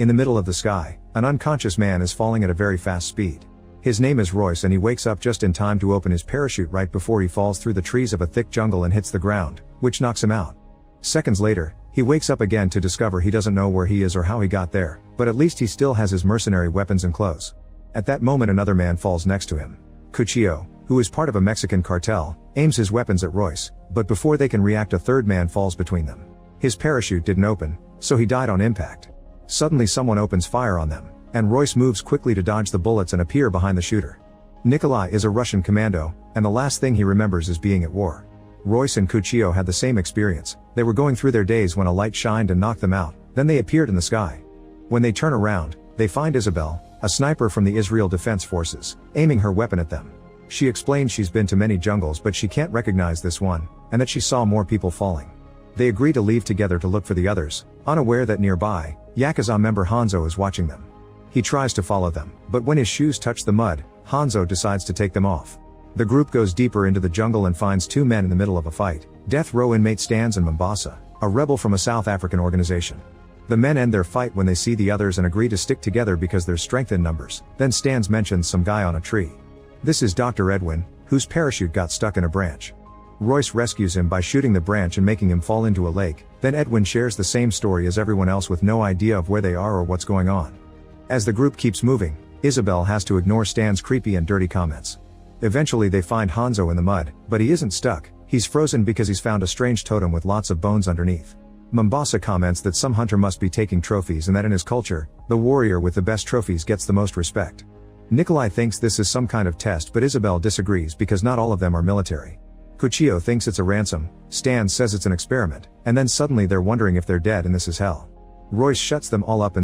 In the middle of the sky, an unconscious man is falling at a very fast speed. His name is Royce and he wakes up just in time to open his parachute right before he falls through the trees of a thick jungle and hits the ground, which knocks him out. Seconds later, he wakes up again to discover he doesn't know where he is or how he got there, but at least he still has his mercenary weapons and clothes. At that moment another man falls next to him. Cuchillo, who is part of a Mexican cartel, aims his weapons at Royce, but before they can react a third man falls between them. His parachute didn't open, so he died on impact. Suddenly someone opens fire on them, and Royce moves quickly to dodge the bullets and appear behind the shooter. Nikolai is a Russian commando, and the last thing he remembers is being at war. Royce and Cuchillo had the same experience. They were going through their days when a light shined and knocked them out, then they appeared in the sky. When they turn around, they find Isabel, a sniper from the Israel Defense Forces, aiming her weapon at them. She explains she's been to many jungles but she can't recognize this one, and that she saw more people falling. They agree to leave together to look for the others, unaware that nearby, Yakuza member Hanzo is watching them. He tries to follow them, but when his shoes touch the mud, Hanzo decides to take them off. The group goes deeper into the jungle and finds two men in the middle of a fight, death row inmate Stans and Mombasa, a rebel from a South African organization. The men end their fight when they see the others and agree to stick together because there's strength in numbers. Then Stans mentions some guy on a tree. This is Dr. Edwin, whose parachute got stuck in a branch. Royce rescues him by shooting the branch and making him fall into a lake. Then Edwin shares the same story as everyone else with no idea of where they are or what's going on. As the group keeps moving, Isabel has to ignore Stan's creepy and dirty comments. Eventually they find Hanzo in the mud, but he isn't stuck, he's frozen because he's found a strange totem with lots of bones underneath. Mombasa comments that some hunter must be taking trophies and that in his culture, the warrior with the best trophies gets the most respect. Nikolai thinks this is some kind of test but Isabel disagrees because not all of them are military. Cuchillo thinks it's a ransom, Stan says it's an experiment, and then suddenly they're wondering if they're dead and this is hell. Royce shuts them all up and